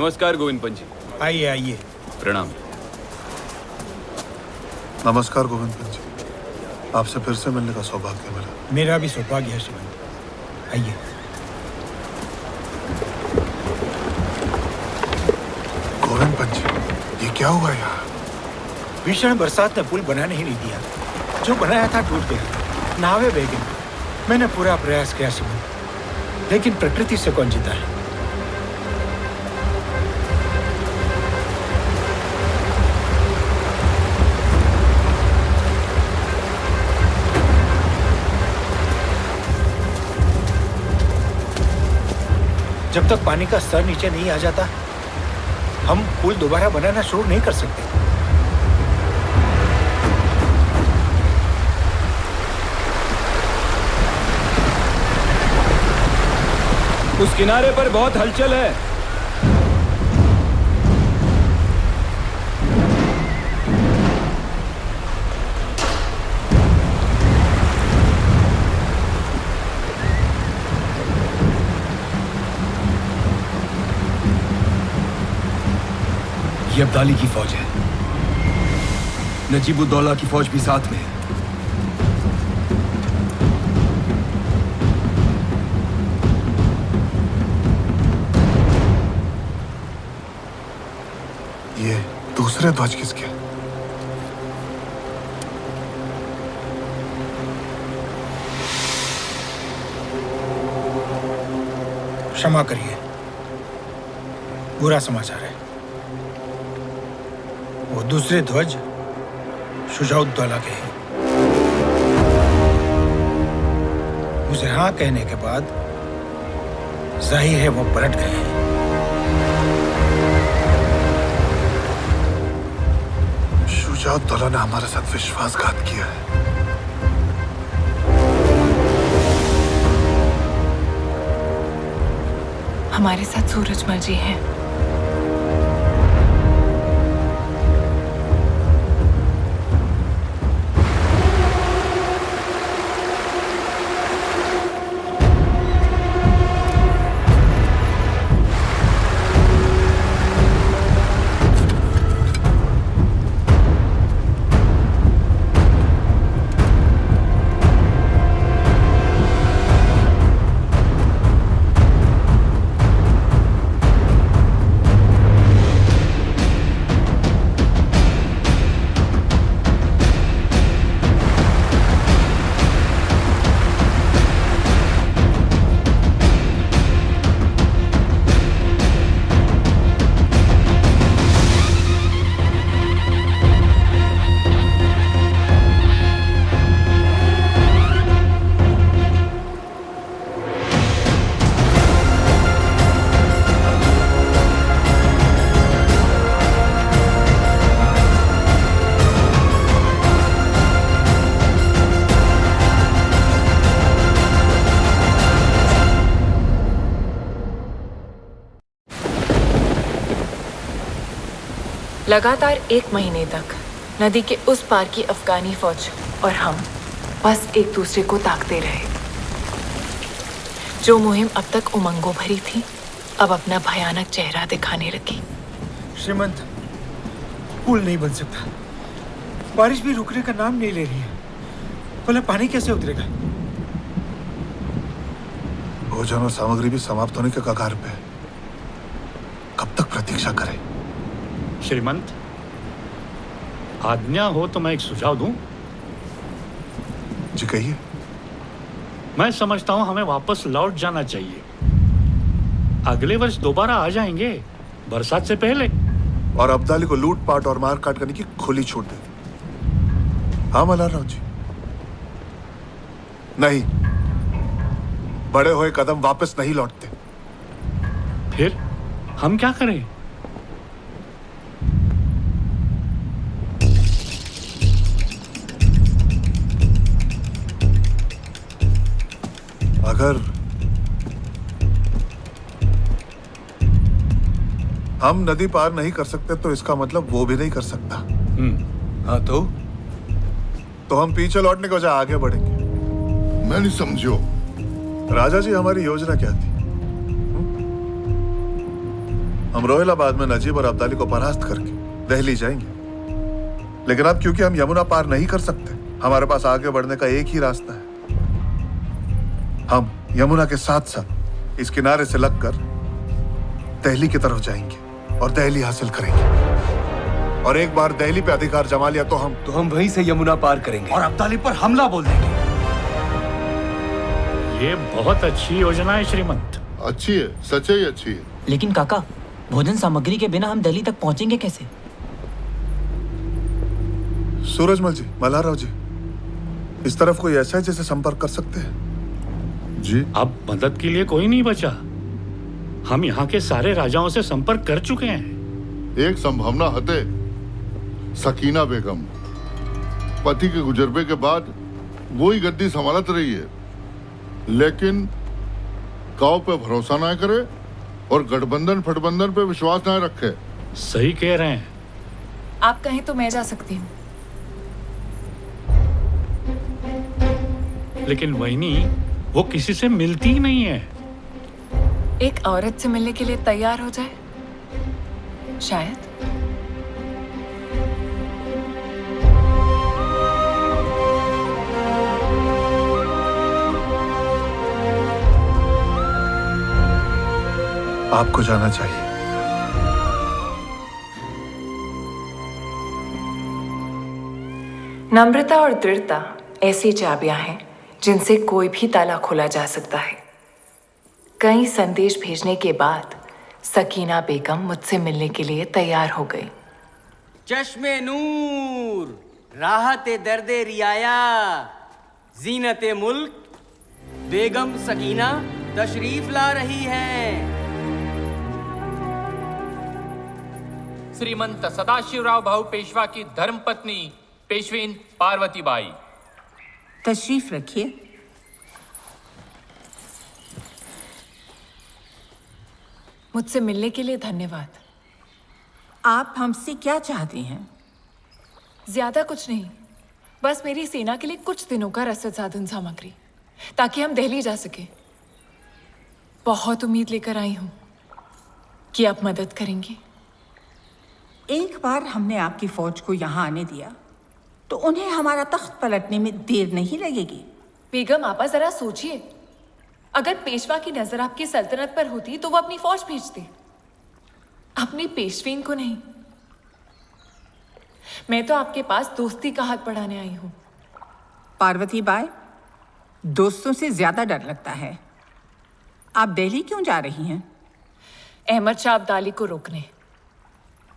नमस्कार गोविंद पंत जी। आइए आइए। प्रणाम। नमस्कार गोविंद पंत जी, आपसे फिर से मिलने का सौभाग्य मिला। मेरा भी सौभाग्य है श्रीमंत। आइए। गोविंद पंत जी, ये क्या हुआ यहाँ? भीषण बरसात ने पुल बनाने ही नहीं दिया। जो बनाया था टूट गया, नावें बह गई। मैंने पूरा प्रयास किया श्रीमंत, लेकिन प्रकृति से कौन जीता है। जब तक पानी का स्तर नीचे नहीं आ जाता, हम पुल दोबारा बनाना शुरू नहीं कर सकते। उस किनारे पर बहुत हलचल है। ये अब्दाली की फौज है। नजीबुद्दौला की फौज भी साथ में है। ये दूसरे ध्वज किसके? क्षमा करिए, बुरा समाचार है। वो दूसरे ध्वज शुजाउद्दौला के हैं। उसे हाँ कहने के बाद जाहिर है वो पलट गए हैं। शुजाउद्दौला ने हमारे साथ विश्वासघात किया है। हमारे साथ सूरजमल जी हैं। लगातार 1 महीने तक नदी के उस पार की अफगानी फौज और हम बस एक दूसरे को ताकते रहे। जो मुहिम अब तक उमंगों भरी थी, अब अपना भयानक चेहरा दिखाने लगी। श्रीमंत, पुल नहीं बन सकता। बारिश भी रुकने का नाम नहीं ले रही है। भला पानी कैसे उतरेगा? भोजन और सामग्री भी समाप्त होने के कगार पे। कब तक प्रतीक्षा करें? श्रीमंत, आज्ञा हो तो मैं एक सुझाव दूं? जी कहिए। मैं समझता हूं हमें वापस लौट जाना चाहिए। अगले वर्ष दोबारा आ जाएंगे, बरसात से पहले। और अब्दाली को लूट पाट और मार काट करने की खुली छूट दे दी। हाँ मल्हारराव जी? नहीं, बड़े हुए कदम वापस नहीं लौटते। फिर हम क्या करें? अगर हम नदी पार नहीं कर सकते तो इसका मतलब वो भी नहीं कर सकता। हाँ तो हम पीछे लौटने के बजाय आगे बढ़ेंगे। मैं नहीं समझो। राजा जी, हमारी योजना क्या थी? हम रोहिलाबाद में नजीब और अब्दाली को परास्त करके दिल्ली जाएंगे, लेकिन अब क्योंकि हम यमुना पार नहीं कर सकते, हमारे पास आगे बढ़ने का एक ही रास्ता है। हम यमुना के साथ साथ इस किनारे से लगकर दिल्ली की तरफ जाएंगे और दिल्ली हासिल करेंगे, और एक बार दिल्ली पे अधिकार जमा लिया तो हम वहीं से यमुना पार करेंगे और अब्दाली पर हमला बोल देंगे। ये बहुत अच्छी योजना है श्रीमंत। अच्छी है, सच ही अच्छी है। लेकिन काका, भोजन सामग्री के बिना हम दिल्ली तक पहुंचेंगे कैसे? सूरजमल जी, मल्हाराव जी, इस तरफ कोई ऐसा है जिसे संपर्क कर सकते हैं? जी, अब मदद के लिए कोई नहीं बचा। हम यहाँ के सारे राजाओं से संपर्क कर चुके हैं। एक संभावना हते, सकीना बेगम पति के गुजरबे के बाद वो ही गद्दी संभालत रही है, लेकिन काव पे भरोसा ना करे और गठबंधन फटबंधन पे विश्वास ना रखे। सही कह रहे हैं। आप कहें तो मैं जा सकती हूँ। लेकिन वहीनी, वो किसी से मिलती ही नहीं है। एक औरत से मिलने के लिए तैयार हो जाए शायद। आपको जाना चाहिए। नम्रता और दृढ़ता ऐसी चाबियां हैं जिनसे कोई भी ताला खोला जा सकता है। कई संदेश भेजने के बाद सकीना बेगम मुझसे मिलने के लिए तैयार हो गई। चश्मे नूर, राहते दर्दे रियाया, जीनते मुल्क, बेगम सकीना तशरीफ ला रही है। श्रीमंत सदाशिवराव भाऊ पेशवा की धर्मपत्नी पेशवीन पार्वती बाई। तशरीफ रखिए। मुझसे मिलने के लिए धन्यवाद। आप हमसे क्या चाहती हैं? ज्यादा कुछ नहीं, बस मेरी सेना के लिए कुछ दिनों का रसद साधन सामग्री, ताकि हम दिल्ली जा सके। बहुत उम्मीद लेकर आई हूं कि आप मदद करेंगी। एक बार हमने आपकी फौज को यहाँ आने दिया तो उन्हें हमारा तख्त पलटने में देर नहीं लगेगी। बेगम आपा, जरा सोचिए, अगर पेशवा की नजर आपकी सल्तनत पर होती तो वो अपनी फौज भेजते, अपनी पेशवीन को नहीं। मैं तो आपके पास दोस्ती का हाथ बढ़ाने आई हूं। पार्वती बाई, दोस्तों से ज्यादा डर लगता है। आप दिल्ली क्यों जा रही हैं? अहमद शाह अब्दाली को रोकने।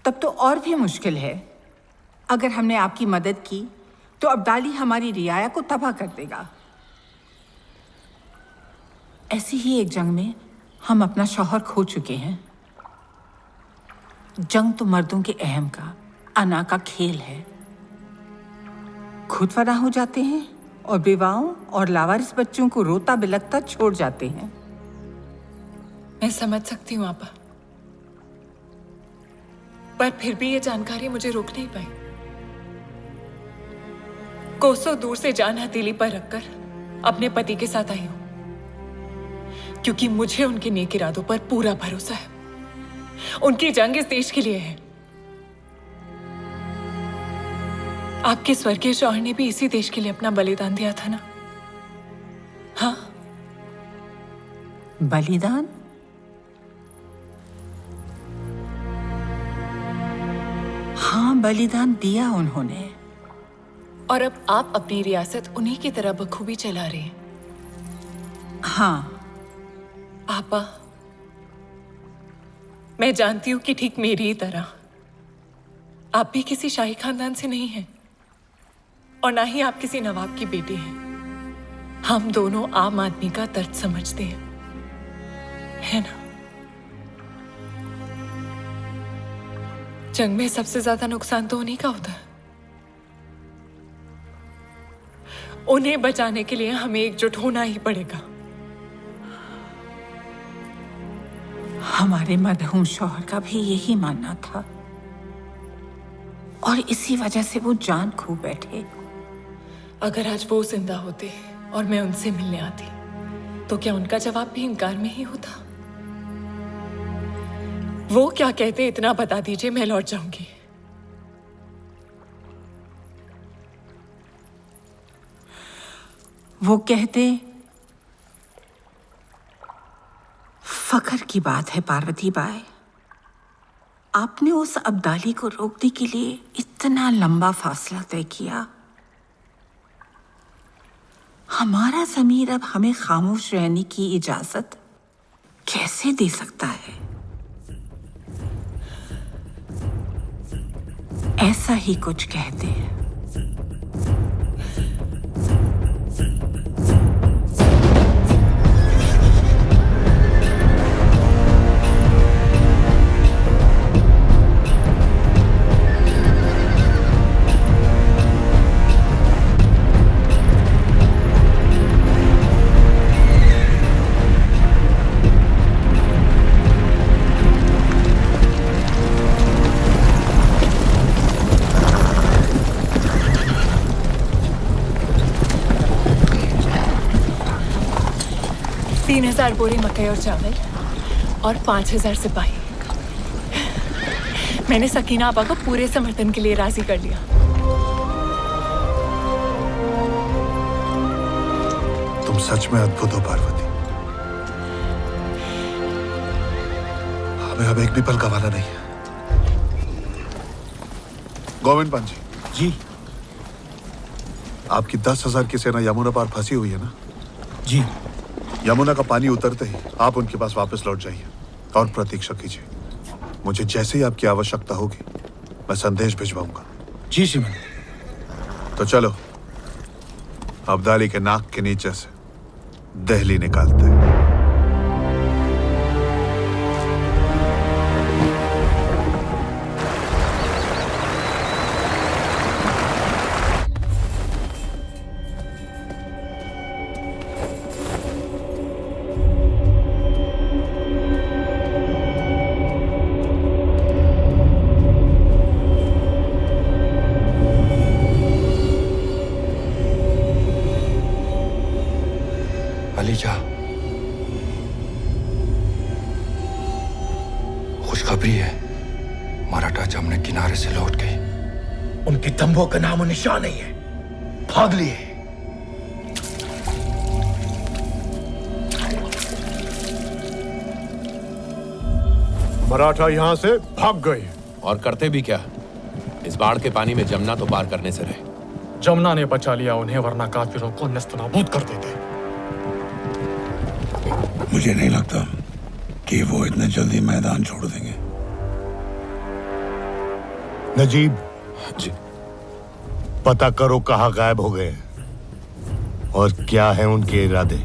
तब तो और भी मुश्किल है। अगर हमने आपकी मदद की तो अब्दाली हमारी रियाया को तबाह कर देगा। ऐसी ही एक जंग में हम अपना शौहर खो चुके हैं। जंग तो मर्दों के अहम का, अना का खेल है। खुद फना हो जाते हैं और बेवाओं और लावारिस बच्चों को रोता बिलखता छोड़ जाते हैं। मैं समझ सकती हूँ आपा, पर फिर भी ये जानकारी मुझे रोक नहीं पाई। कोसों दूर से जान हथेली पर रखकर अपने पति के साथ आई हूं, क्योंकि मुझे उनके नेक इरादों पर पूरा भरोसा है। उनकी जंग इस देश के लिए है। आपके स्वर्गीय शौहर ने भी इसी देश के लिए अपना बलिदान दिया था ना? हाँ। बलिदान? हाँ, बलिदान दिया उन्होंने। और अब आप अपनी रियासत उन्हीं की तरह बखूबी चला रहे हैं। हाँ। आपा, मैं जानती हूं कि ठीक मेरी ही तरह आप भी किसी शाही खानदान से नहीं हैं, और ना ही आप किसी नवाब की बेटी हैं। हम दोनों आम आदमी का दर्द समझते हैं, है ना? जंग में सबसे ज्यादा नुकसान तो उन्हीं का होता है। उन्हें बचाने के लिए हमें एकजुट होना ही पड़ेगा। हमारे मरहूम शौहर का भी यही मानना था, और इसी वजह से वो जान खो बैठे। अगर आज वो जिंदा होते और मैं उनसे मिलने आती, तो क्या उनका जवाब भी इनकार में ही होता? वो क्या कहते इतना बता दीजिए, मैं लौट जाऊंगी। वो कहते फख्र की बात है पार्वती बाई, आपने उस अब्दाली को रोकने के लिए इतना लंबा फासला तय किया। हमारा ज़मीर अब हमें खामोश रहने की इजाजत कैसे दे सकता है? ऐसा ही कुछ कहते हैं। बोरे मकई और चावल और 5000 सिपाही। मैंने सकीना आपा को पूरे समर्थन के लिए राजी कर लिया। तुम सच में अद्भुत हो पार्वती। हमें अब एक भी पल गंवाना नहीं है। गोविंद पंत जी, आपकी 10,000 की सेना यमुना पार फंसी हुई है ना? जी। यमुना का पानी उतरते ही आप उनके पास वापस लौट जाइए और प्रतीक्षा कीजिए। मुझे जैसे ही आपकी आवश्यकता होगी मैं संदेश भिजवाऊंगा। जी सिमन। तो चलो अब्दाली के नाक के नीचे से दिल्ली निकालते हैं। खुशखबरी है, मराठा जमुना किनारे से लौट गई। उनके तंबू का नामो निशान नहीं है, भाग लिए। मराठा यहाँ से भाग गए। और करते भी क्या? इस बाढ़ के पानी में जमुना तो पार करने से रहे। जमुना ने बचा लिया उन्हें, वरना काफिरों को नस्तनाबूद कर देते। मुझे नहीं लगता कि वो इतने जल्दी मैदान छोड़ देंगे। नजीब जी, पता करो कहाँ गायब हो गए और क्या है उनके इरादे।